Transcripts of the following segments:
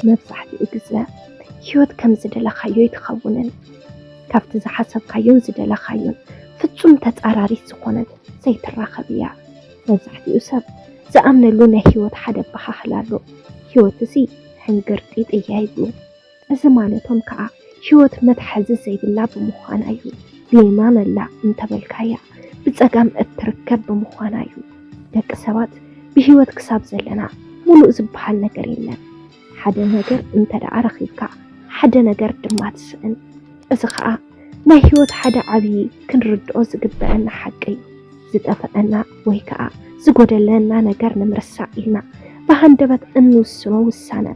መብዛሕትኡ ግዜ ህይወት ከም ዝደለኻዮ ይትኸውንን ካብቲ ዝሓሰብካዮን ዝደለኻዮን ፍጹም ተጻራሪት ዝኾነት ዘይትራኸብ እያ። መብዛሕትኡ ሰብ ዝኣምነሉ ናይ ህይወት ሓደ ኣበኻኽላ ኣሎ። ህይወት እዚ ሕንግርጢጥ እያ ይብሉ። እዚ ማለቶም ከዓ ህይወት መትሓዚ ዘይብላ ብምዃና እዩ። ብየማን ኣላ እንተበልካያ ብጸጋም እትርከብ ብምዃና እዩ። ደቂ ሰባት ብህይወት ክሳብ ዘለና ሙሉእ ዝበሃል ነገር የለን። ሓደ ነገር እንተደኣ ረኺብካ ሓደ ነገር ድማ ትስእን። እዚ ከዓ ናይ ህይወት ሓደ ዓብዪ ክንርድኦ ዝግበአና ሓቂ እዩ። ዝጠፍአና ወይ ከዓ ዝጎደለና ነገር ንምርሳዕ ኢልና ብሃንደበት እንውስኖ ውሳነ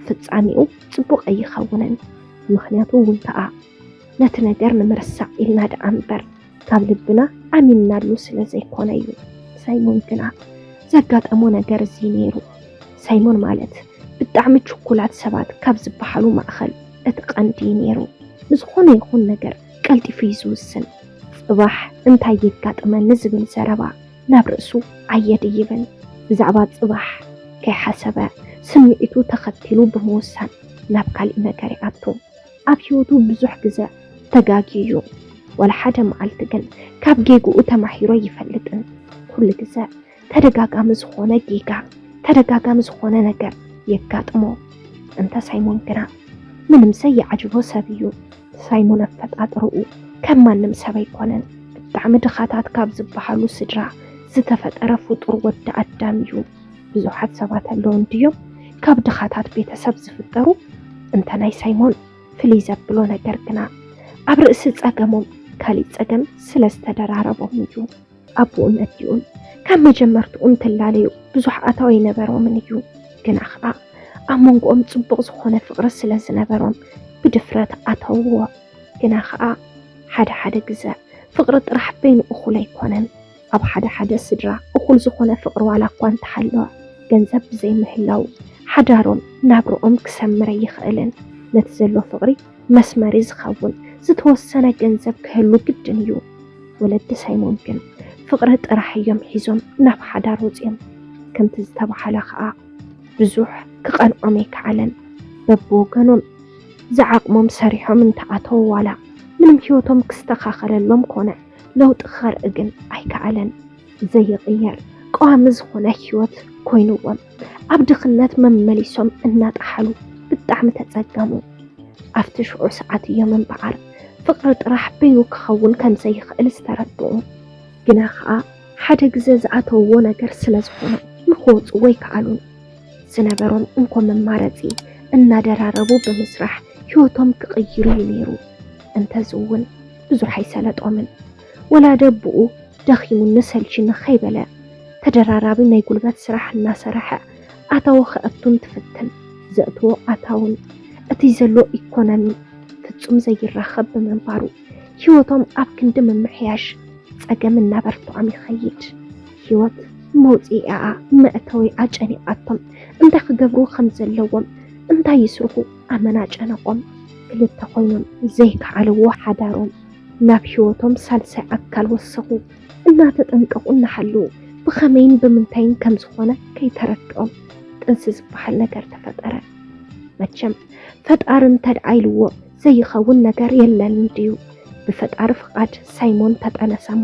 ፍጻሜኡ ጽቡቕ ኣይኸውንን። ምክንያቱ እውን ከዓ ነቲ ነገር ንምርሳዕ ኢልና ደኣ እምበር ካብ ልብና ኣሚንናሉ ስለ ዘይኮነ እዩ። ሳይሞን ግና ዘጋጠሞ ነገር እዚ ነይሩ። ሳይሞን ማለት ብጣዕሚ ችኩላት ሰባት ካብ ዝበሃሉ ማእኸል እቲ ቀንዲ ነይሩ። ንዝኾነ ይኹን ነገር ቀልጢፉ ዝውስን ጽባሕ እንታይ ይጋጥመኒ ዝብል ዘረባ ናብ ርእሱ ኣየድይብን። ብዛዕባ ጽባሕ ከይሓሰበ ስምዒቱ ተኸቲሉ ብምውሳን ናብ ካልእ ነገር ይኣቱ። ኣብ ህይወቱ ብዙሕ ግዜ ተጋጊዩ ወላ ሓደ መዓልቲ ግን ካብ ጌጉኡ ተማሂሮ ይፈልጥን። ኩሉ ግዜ ተደጋጋሚ ዝኾነ ጌጋ ተደጋጋሚ ዝኾነ ነገር የጋጥሞ። እንተ ሳይሞን ግና ምንም ዘይዓጅቦ ሰብ እዩ። ሳይሞን ኣፈጣጥርኡ ከም ማንም ሰብ ኣይኮነን። ብጣዕሚ ድኻታት ካብ ዝበሃሉ ስድራ ዝተፈጠረ ፍጡር ወዲ ኣዳም እዩ። ብዙሓት ሰባት ኣለዉ ድዮም ካብ ድኻታት ቤተሰብ ዝፍጠሩ። እንተ ናይ ሳይሞን ፍልይ ዘብሎ ነገር ግና ኣብ ርእሲ ጸገሞም ካልእ ጸገም ስለ ዝተደራረቦም እዩ። ኣቦኡን ኣዲኡን ካብ መጀመርትኡ እንትላለዩ ብዙሕ ኣታዊ ነበሮምን እዩ። ግና ከዓ ኣብ መንጎኦም ጽቡቕ ዝኾነ ፍቕሪ ስለ ዝነበሮም ብድፍረት ኣተውዎ። ግና ከዓ ሓደ ግዜ ፍቕሪ ጥራሕ በይኑ እኹል ኣይኮነን። ኣብ ሓደ ስድራ እኹል ዝኾነ ፍቕሪ ዋላ እኳ እንተሃለወ ገንዘብ ብዘይምህላው ሓዳሮም ናብርኦም ክሰምረ ይኽእልን። ነቲ ዘሎ ፍቕሪ መስመሪ ዝኸውን ዝተወሰነ ገንዘብ ክህሉ ግድን እዩ። ወለዲ ሳይሞን ግን ፍቕሪ ጥራሕ እዮም ሒዞም ናብ ሓዳር ወፂኦም። ከምቲ ዝተባሃለ ከዓ ብዙሕ ክቐንዖም ኣይከኣለን። በብወገኖም ዝዓቕሞም ሰሪሖም እንተኣተው ዋላ ምንም ህይወቶም ክስተኻኸለሎም ኮነ ለውጢ ኸርኢ ግን ኣይከኣለን። ዘይቕየር ቀዋሚ ዝኾነ ህይወት ኮይኑዎም ኣብ ድኽነት መመሊሶም እናጣሓሉ ብጣዕሚ ተጸገሙ። ኣብቲ ሽዑ ሰዓት እዮም እምበኣር ፍቕሪ ጥራሕ በይኑ ክኸውን ከም ዘይኽእል ዝተረድኡ። ግና ከዓ ሓደ ግዜ ዝኣተውዎ ነገር ስለ ዝኾነ ንኽወፁ ኣይከኣሉን። ዝነበሮም እንኮ መማረፂ እናደራረቡ ብምስራሕ ህይወቶም ክቕይሩ እዩ ነይሩ። እንተዚ እውን ብዙሕ ኣይሰለጦምን። ወላደ ኣቦኡ ደኺሙኒ ሰልችኒ ኸይበለ ተደራራቢ ናይ ጉልበት ስራሕ እናሰርሐ ኣታዊ ክኣቱን ትፍትን። ዘእትዎ ኣታውን እቲ ዘሎ ኢኮኖሚ ፍጹም ዘይራኸብ ብምንባሩ ህይወቶም ኣብ ክንዲ ምምሕያሽ ጸገም እናበርትዖም ይኸይድ። ህይወት መውፂኣ መእተዊ ኣጨኒቃቶም እንታይ ክገብሩ ከም ዘለዎም እንታይ ይስርሑ ኣመናጨነቆም። ክልተ ኮይኖም ዘይከዓልዎ ሓዳሮም ናብ ህይወቶም ሳልሳይ ኣካል ወሰኹ። እናተጠንቀቁ እናሃለዉ ብኸመይን ብምንታይን ከም ዝኾነ ከይተረድኦም ጥንሲ ዝበሃል ነገር ተፈጠረ። መቸም ፈጣሪ እንተድዓይልዎ ዘይኸውን ነገር የለን ድዩ? ብፈጣሪ ፍቃድ ሳይሞን ተጠነሰሞ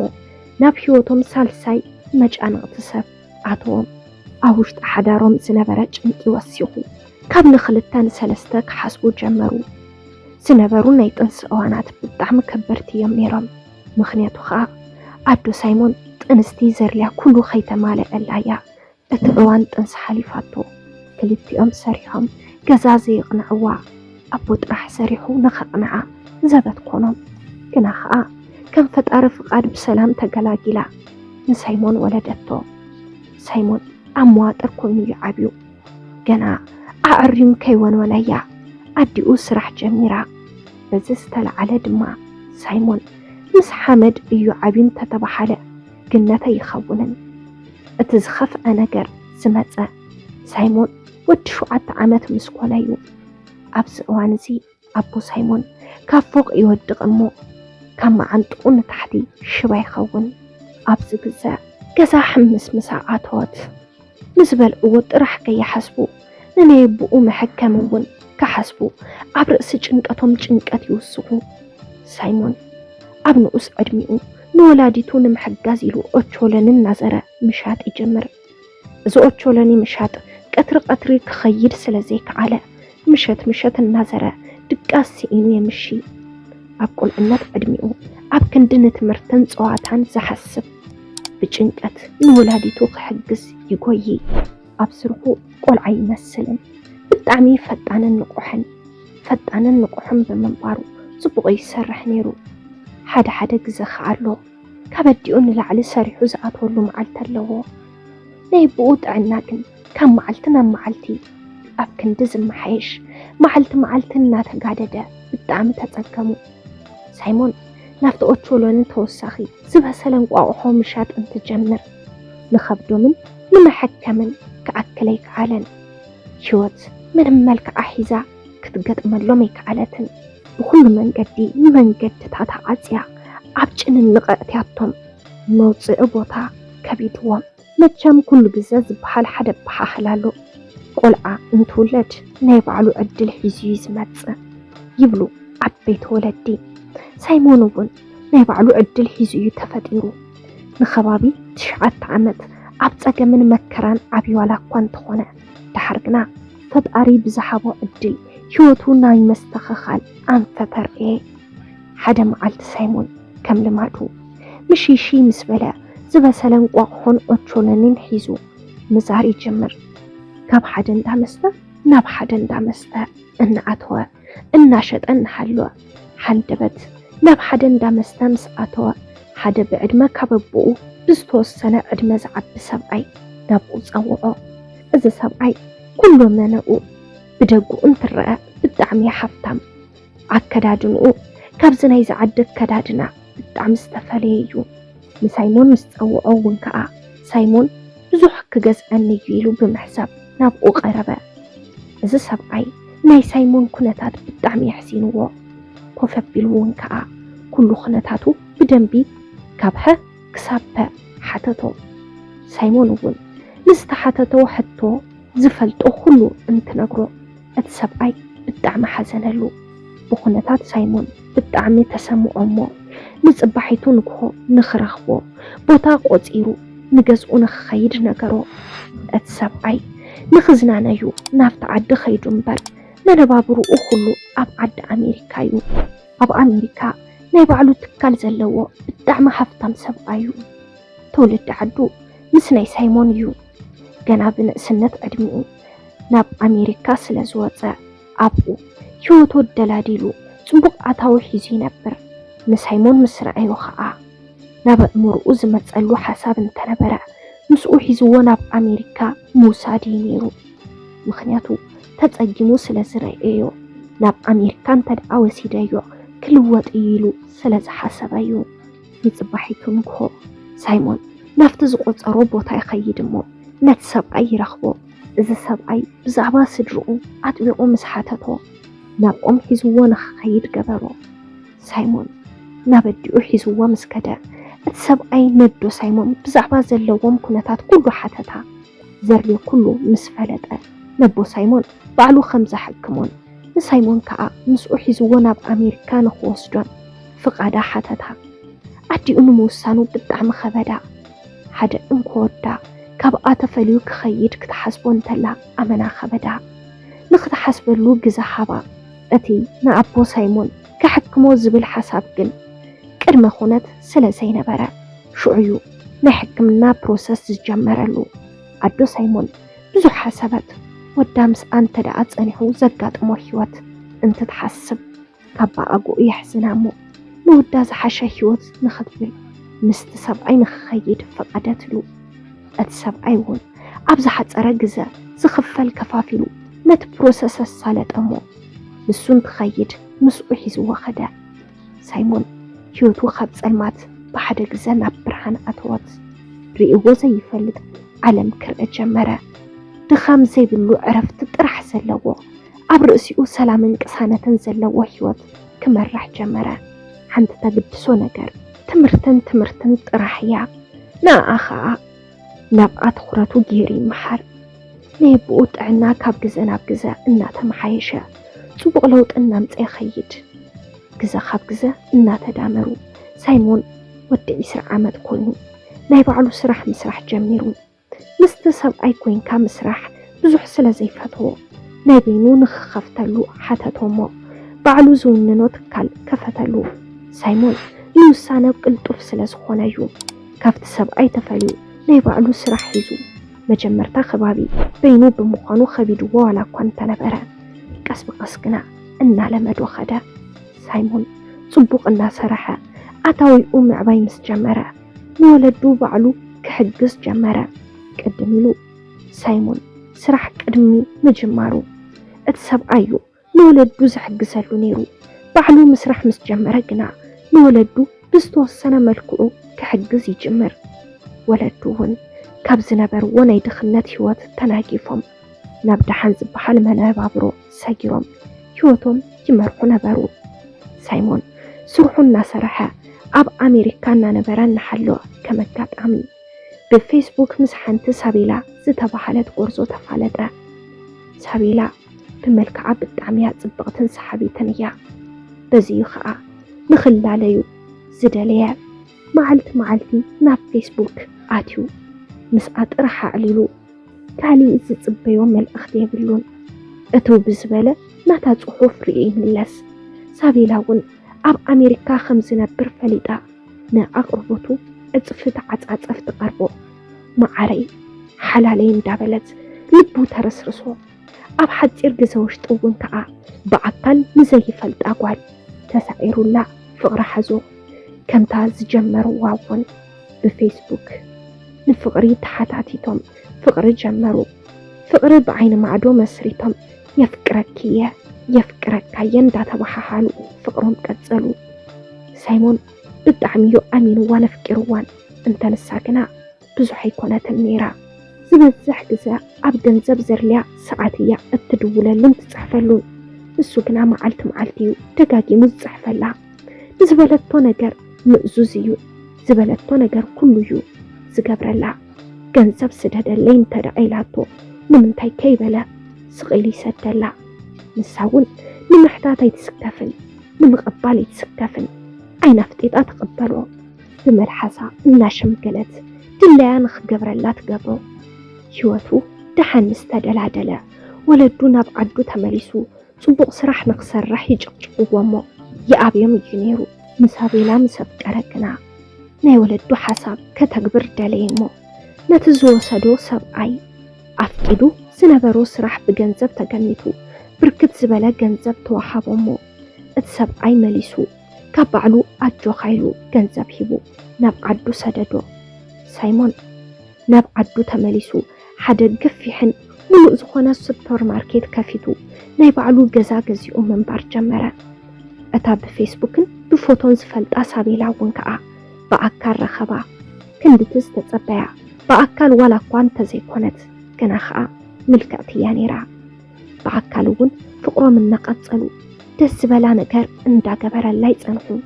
ናብ ህይወቶም ሳልሳይ መጫነቕቲ ሰብ ኣተዎም። ኣብ ውሽጢ ሓዳሮም ዝነበረ ጭንቂ ወሲኹ ካብ ንኽልተ ንሰለስተ ክሓስቡ ጀመሩ። ዝነበሩ ናይ ጥንሲ እዋናት ብጣዕሚ ከበድቲ እዮም ነይሮም። ምክንያቱ ከዓ ኣዶ ሳይሞን ጥንስቲ ዘርልያ ኩሉ ኸይተማልአላ እያ። እቲ እዋን ጥንሲ ሓሊፋቶ። ክልቲኦም ሰሪሖም ገዛ ዘይቕንዕዋ ኣቦ ጥራሕ ሰሪሑ ንኸቕንዓ ዘበት ኮኖም። ግና ከዓ ከም ፈጣሪ ፍቃድ ብሰላም ተገላጊላ ንሳይሞን ወለደቶ። ሳይሞን ኣብ መዋጥር ኮይኑ ይዓብዩ። ገና ኣዕርዩም ከይወንወነያ ኣዲኡ ስራሕ ጀሚራ። በዚ ዝተለዓለ ድማ ሳይሞን ምስ ሓመድ እዩ ዓብዩን ተተባሃለ ግነተ ይኸውንን። እቲ ዝኸፍአ ነገር ዝመፀ ሳይሞን ወዲ 7 ዓመት ምስ ኮነ እዩ። ኣብዚ እዋን እዚ ኣቦ ሳይሞን ካብ ፎቅ ይወድቕ እሞ ካብ መዓንጥቑ ንታሕቲ ሽባ ይኸውን። ኣብዚ ግዜ ገዛ ሕምስ ምሳ ኣተወት። ምስ በልዕዎ ጥራሕ ከይሓስቡ ننيبؤ محكمون كحسبو عبرأس ጭንቀቶም ጭንቀት ይወስኹ ሳይሞን ኣብ ንኡስ ዕድሚኡ ንወላዲቱ ንምሕጋዝ ኢሉ ኦቾለንን ናዘረ ምሻጥ ይጀምር እዚ ኦቾለኒ ምሻጥ ቀትሪ ክኸይድ ስለዘይከዓለ ምሸት እናዘረ ድቃስ ሲኢኑ የምሺ ኣብ ቁልዕነት ዕድሚኡ ኣብ ክንድን ትምህርትን ፀዋታን ዝሓስብ ብጭንቀት ንወላዲቱ ክሕግዝ ይጎይ ኣብ ስርሑ ቆልዓ ይመስልን ብጣዕሚ ፈጣንን ንቁሕን ብምንባሩ ጽቡቕ ይሰርሕ ነይሩ ሓደ ግዜ ከዓሎ ከበዲኡ ንላዕሊ ሰሪሑ ዝኣተወሉ መዓልቲ ኣለዎ ናይ ብኡ ጥዕና ግን ካብ መዓልቲ ናብ መዓልቲ ኣብ ክንዲ ዝመሓየሽ መዓልቲ እናተጋደደ ብጣዕሚ ተጸገሙ ሳይሞን ናፍቲ ኦቾሎንን ተወሳኺ ዝበሰለ እንቋቑሖ ምሻጥ እንትጀምር ንኸብዶምን ንመሐከምን ክኣክለይ ከዓለን ህይወት ምንም መልክዓ ሒዛ ክትገጥመሎም ኣይከዓለትን ብኩሉ መንገዲ ንመንገድታት ዓፅያ ኣብ ጭንንቕ እትያቶም መውፅኢ ቦታ ከቢድዎም መቸም ኩሉ ግዜ ዝበሃል ሓደ በሓኽል ኣሎ ቆልዓ እንትውለድ ናይ ባዕሉ ዕድል ሒዙ ዝመጽእ ይብሉ ዓበይቲ ወለዲ ሳይሞን እውን ናይ ባዕሉ ዕድል ሒዙ ተፈጢሩ ንኸባቢ 9 ዓመት ኣብ ፀገምን መከራን ዓብይ ዋላ እኳ እንተኾነ ድሓር ግና ፈጣሪ ብዝሓቦ ዕድል ህይወቱ ናይ መስተኻኻል ኣንፈተርኤ ሓደ መዓልቲ ሳይሞን ከም ልማዱ ምሽሺ ምስ በለ ዝበሰለ እንቋቑሖን ኦቾሎንን ሒዙ ምዛር ይጀምር ካብ ሓደ እንዳመስተ ናብ ሓደ እንዳመስተ እናኣተወ እናሸጠ እናሃለወ ሓንደበት ናብ ሓደ እንዳመስተ ምስ ኣተወ ሓደ ብዕድመ ካብብኡ ብዝተወሰነ ዕድመ ዝዓቢ ሰብኣይ ናብኡ ፀውዖ እዚ ሰብኣይ ኩሉ መነኡ ብደጉ እንትረአ ብጣዕሚ ሓፍታም ኣከዳድንኡ ካብዚ ናይ ዝዓዲ ኣከዳድና ብጣዕሚ ዝተፈለየ እዩ ንሳይሞን ምስ ፀውዖ እውን ከዓ ሳይሞን ብዙሕ ክገዝአኒ እዩ ኢሉ ብምሕሳብ ናብኡ ቀረበ እዚ ሰብኣይ ናይ ሳይሞን ኩነታት ብጣዕሚ የሕሲንዎ ኮፍ ኣቢሉ እውን ከዓ ኩሉ ኩነታቱ ብደንቢ ካብ ሀ ክሳብ ፐ ሓተቶ ሳይሞን እውን ንዝተሓተቶ ሕቶ ዝፈልጦ ኩሉ እንትነግሮ እቲ ሰብኣይ ብጣዕሚ ሓዘነሉ ብኩነታት ሳይሞን ብጣዕሚ ተሰምዖ እሞ ንፅባሒቱ ንግሆ ንኽረኽቦ ቦታ ቆፂሩ ንገዝኡ ንኽኸይድ ነገሮ እቲ ሰብኣይ ንኽዝናነዩ ናብቲ ዓዲ ኸይዱ እምበር መነባብርኡ ኩሉ ኣብ ዓዲ ኣሜሪካ እዩ ኣብ ኣሜሪካ ናይ ባዕሉ ትካል ዘለዎ ብጣዕሚ ሃፍታም ሰብኣይ እዩ ትውልዲ ዓዱ ምስ ናይ ሳይሞን እዩ ገና ብንእስነት ዕድሚኡ ናብ ኣሜሪካ ስለ ዝወፀ ኣብኡ ህይወቱ ደላዲሉ ጽቡቕ ኣታዊ ሒዙ ነበር ንሳይሞን ምስ ረኣዮ ከዓ ናብ እምርኡ ዝመፀሉ ሓሳብ እንተነበረ ምስኡ ሒዝዎ ናብ ኣሜሪካ ምውሳድ ነይሩ ምክንያቱ ተጸጊሙ ስለ ዝረአዮ ናብ ኣሜሪካ እንተደኣ ወሲደዮ ክልወጥ ኢሉ ስለ ዝሓሰበ እዩ ንፅባሒቱ ንግሆ ሳይሞን ናፍቲ ዝቆፀሮ ቦታ ይኸይድ እሞ ነቲ ሰብኣይ ይረኽቦ እዚ ሰብኣይ ብዛዕባ ስድርኡ ኣጥቢቑ ምስ ሓተቶ ናብኦም ሒዝዎ ንኽኸይድ ገበሮ ሳይሞን ናብ ኣዲኡ ሒዝዎ ምስ ከደ እቲ ሰብኣይ ነዶ ሳይሞን ብዛዕባ ዘለዎም ኩነታት ኩሉ ሓተታ ዘርዮ ኩሉ ምስ ፈለጠ ነቦ ሳይሞን ባዕሉ ከም ዘሕክሞን ንሳይሞን ከዓ ምስኡ ሒዝዎ ናብ ኣሜሪካ ንኽወስዶን ፍቓዳ ሓተታ ኣዲኡ ንምውሳኑ ብጣዕሚ ኸበዳ ሓደ እንኮወዳ ካብኣ ተፈልዩ ክኸይድ ክትሓስቦ እንተላ ኣመና ኸበዳ ንኽትሓስበሉ ግዜ ሃባ እቲ ንኣቦ ሳይሞን ክሕክሞ ዝብል ሓሳብ ግን ቅድመ ኩነት ስለ ዘይነበረ ሽዑዩ ናይ ሕክምና ፕሮሰስ ዝጀመረሉ ኣዶ ሳይሞን ብዙሕ ሓሳባት ወዳ ምስ ኣንተ ደኣ ፀኒሑ ዘጋጥሞ ህይወት እንትትሓስብ ካብ ኣጉኡ የሕዝና እሞ ንወዳ ዝሓሸ ህይወት ንኽትብል ምስቲ ሰብኣይ ንኽኸይድ ፈቐደትሉ እቲ ሰብኣይ እውን ኣብ ዝሓፀረ ግዜ ዝኽፈል ከፋፊሉ ነቲ ፕሮሰስ ኣሳለጠ እሞ ንሱ እንትኸይድ ምስኡ ሒዝዎ ኸደ ሳይሞን ህይወቱ ካብ ፀልማት ብሓደ ግዜ ናብ ብርሃን ኣተወት ርእይዎ ዘይፈልጥ ዓለም ክርአ ጀመረ ድኻም ዘይብሉ ዕረፍቲ ጥራሕ ዘለዎ ኣብ ርእሲኡ ሰላምን ቅሳነትን ዘለዎ ህይወት ክመራሕ ጀመረ ሓንቲ ተግድሶ ነገር ትምህርትን ጥራሕ እያ ንኣ ከዓ ናብ ኣትኩረቱ ገይሩ ይመሓር نيبو طعنا كاب جزا ناب جزا إناتا محايشة صبغ لوط إنامت يخيد جزا خاب جزا إناتا دامرو سايمون ودي يسرع عمد كونو نايبعلو سرح مسرح جميرو مستسب أي كوين كامسرح بزح سلا زي فتو نايبينو نخفتلو حتى تومو بعلو زوننو تكال كفتلو سايمون يوسانو قلطف سلا زخونايو كافت سب أي تفليو نايبعلو سرح يزو مجمرتا خبابي بينو بمقانو خبيدو ولا كوانتا نبرا قس بقس قنا إنا لمدو خدا سايمون صبوق إنا سرحا أتاوي عباي مس جمرا نولدو بعلو كحجز جمرا قدميلو سايمون سرح قدمي مجمارو اتسب أيو نولدو زحجزالو نيرو بعلو مسرح مس جمرا قنا نولدو بستوصنا ملكو كحجز يجمر ولدوهن كابز نبر وناي دخلنات هوات تناقيفهم نبدا حنز بحال منابابرو ساقيروم هواتهم يمرحو نبرو سايمون سرحونا سرحا أب أمريكانا نبران نحلو كمكات أمي بفيسبوك مسحنت سابيلا زتا بحالات غرزو تفالتا سابيلا بملك عبد عميات زبغتن سحابيتنيا بزيو خاء نخلاليو زداليا معلتي ناب فيسبوك آتيو مسقات رحا عليلو كالي زتصبيو ملأخدي بلون اتو بزبالة ناتا صحوف رئي ملس سابيلاون أب أمريكا خمس نبر فليدا نا أقربوتو اتفت عطف تقربو معاري حلالين دابلت لبو ترسرسو أب حتير جزوش طوون كا بعطل نزي فلت أقوال تسعيرو لا فقر حزو كمتا زجمرو واون بفيسبوك نفقري تحتاتيتم فقر جمرو فقر بعين معدو مسريتم يفكركيه يفكركاين داتا بحالو فقرهم قصلو سايمون بدعميو امين وانا فكروان انت نساكنا بزح يكونات النيرة زبزح جزا عبدن زبزرليا ساعتيا التدولة لم تتصحفلون السوقنا معلتيو دقاقي مزحفلا زبلتو نجر مأزوزيو زبلتو نجر كليو زقبرلا ገንዘብ ስደደለኝ ተዳይላቶ ንምንታይ ከይበለ ስቕኢሊ ሰደላ ንሳውን ንምሕታት ኣይትስከፍን ንምቕባል ኣይትስከፍን ኣይናፍጢጣ ተቐበሎ ብመልሓሳ እናሸምገለት ድለያ ንኽገብረላ ትገብሮ ህይወቱ ደሓን ዝተደላደለ ወለዱ ናብ ዓዱ ተመሊሱ ጽቡቕ ስራሕ ንኽሰርሕ ይጭቕጭቕዎሞ ይኣብዮም እዩ ነይሩ ምሳቤላ ምሰፍቀረግና ናይ ወለዱ ሓሳብ ከተግብር ደለየሞ نتزو سدو سبعي أفكدو سنبرو سرح بجنزب تجنيتو بركت زبالة جنزب توحبومو اتسبعي مليسو كبعلو أجو خيلو جنزب هبو نبعدو سددو سايمون نبعدو تمليسو حدد قفيحن ملو زخونا السوبر ماركت كافيتو نايبعلو جزا جزيو من بار جمرة أتا بفيسبوكن بفوتون زفلت أسابي لاون كأ بأكار رخبا كندتز تتصبع بأكل ولا قوانتا زي كونت كنا خاء ملكاتي يانيرا بأكلون فقرو من نقصلو تسبلا نجر اندا قبر اللايت انخو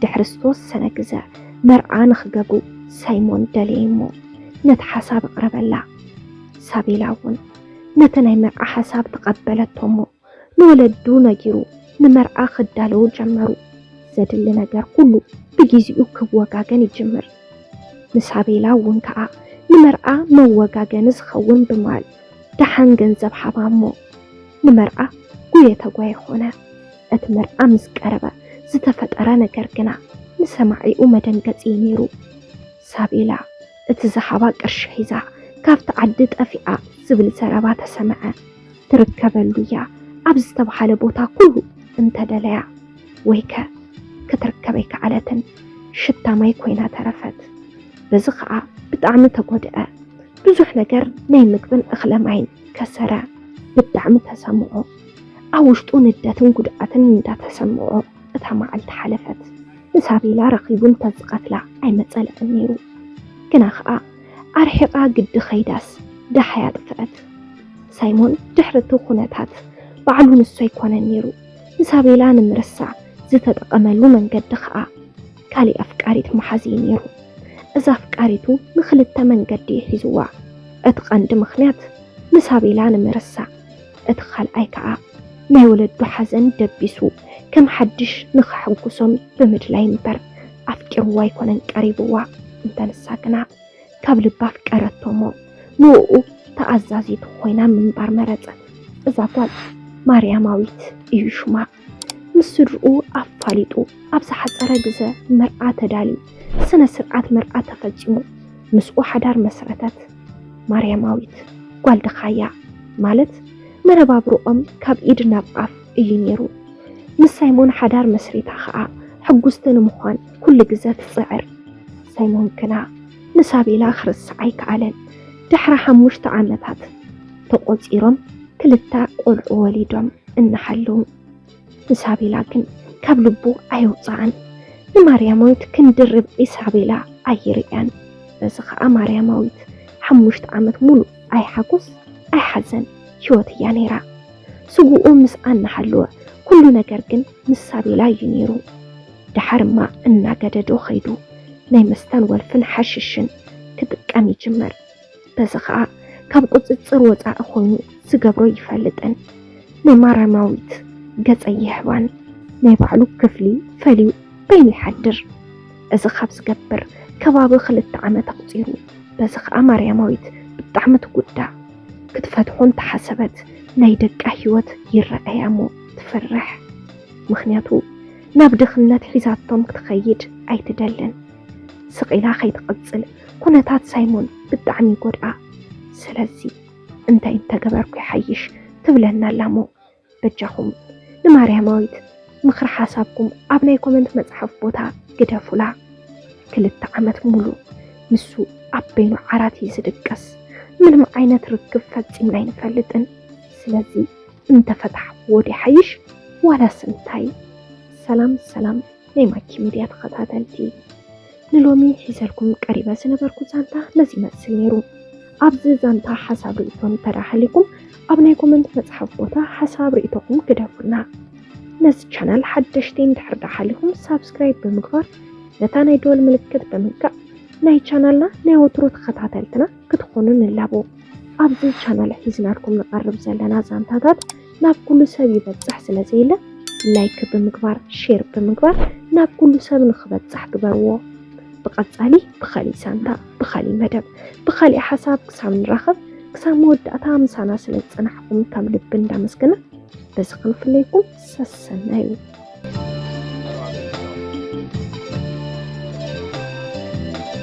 دحرستوس سنقزا مرعان خقبو سايمون داليمو نت حساب قرب الله سابيلاون نتناي مرع حساب تقبلتهمو نولدو نجيرو نمرع خدالو جمرو زدل نجر كله بجيزيو كبوغاقن يجمر نسابيلاون كأ نمرأة موغاقن زخون بمال دحان جنزب حبامو نمرأة قويتا قوي خونا اتمرأة مسكربة زتفترا نقرقنا نسمعي أمدن قتينيرو سابيلا اتزحبا قرشحيزا كافت عدد أفئة زبل سربا تسمعا تركبلويا أبز تبحال بوتا كله انت دليا ويكا كتركبيك علتن شتا ما يكوينا ترفت بزخعة بدعم تقودئة بزح نجر نيمك بن أخلام عين كسرة بدعم تسمعه أوشتون الداتن قدعتن دا تسمعه اتهمع التحالفت نسابي لا رقيبون تزقت لا أي مسألة النيرو كنا خاء أرحقا قد خيداس دا حياة فأت سايمون دحرتو خونتات بعلو نسويكوان النيرو نسابي لا نمرسع زتت أقملو من قد خاء كالي أفكاريت محازي نيرو إذا فكاريتو نخلت من قد يحيزوا اتقان دمخنات مسابيلا نمرسع ادخل أي كعا ما يولد حزن دبسو كم حدش نخحوكسهم بمدلاين بر أفكر وايكونن قريبوا انت نساقنا كابل بافك أردتومو نوؤو تأزازي تخوينا من بار مرزت إذا قال مارياماويت إيشما مسرعو أفاليتو أبسحت أرقزة مرأة تدالي سنة سرعات مرأة تفجمو مسؤو حدار مسرتت مارياماويت قال دخايا مالت مربابرؤم كاب إيدنا بقاف إينيرو نسايمون حدار مسريتا خاء حقوستن مخان كل جزات صعر سايمون كنا نسابي لاخر السعيك علن دحر حموش تعاملتات تقول إيرم كلتا قول وليدهم إن حلوم نسابي لكن كابلبو أيوطعن نماريامويت كندرب إسابي لا أيريان بس خاء ماريامويت حموش تعامت مولو أي حقوس أي حزن هيوت يانيرا سقوء مسأن حلوة كل نجرجن مسابي لا ينيرو دحر ما إن قددو خيدو نيمستان والفن حششن كتقامي جمر بس خاء كابقو تتصروت أخوينو سقبرو يفلتن نيمارا ماويت قد أي حوان نيبعلو كفلي فليو بيني حدر إذا خابس قبر كبابو خلت طعمة تقطيرو بس خاء ماريا ماويت بالطعمة قدا كتفتحون تحسبت نايدك أهيوت يرأيامو تفرح مخنياتو نابدخلنا تحيزاتهم كتخيد أي تدلن سقيلا خيط قدسل كونتات سايمون بالدعمي قدعا سلازي انت قبركو يحيش تبلهنا اللامو بجاهم نماريا ماويت مخر حسابكم أبناي كومنت مصحف بوتا قدفولا كل التعامت مولو نسو أبينو عراتي سدقس من عينة ركب فتيم لاين فلتن سلازي انت فتح ودي حيش ولا سنتاي سلام نيماكي ميديا تخطاتلتي نلومي حيزالكم قريبا سنبركو زانتا نزي مسل نيرو أبزي زانتا حساب رئيتون تراحلكم أبناي كومنت مصحف بوتا حساب رئيتوكم قدفونا نز channel حدشتين تحرد حالهم سابسكرايب بمقبار نتاني دول ملكت بمنكا ناي channelنا نيوترو تخطاتلتنا كتخونن اللابو أبزي channel حيزناركم نقرب زلنا زانتاتات ناب كل سبي بتزح سلازيلة لايك بمقبار شير بمقبار ناب كل سبي نخبت زح قبروا بقصالي بخالي سانتا بخالي مدب بخالي حساب كسام نرخب كسام مودأتا مسانا سلت أنحكم كامل بندا مسكنا بس خلف ليكم سسنايو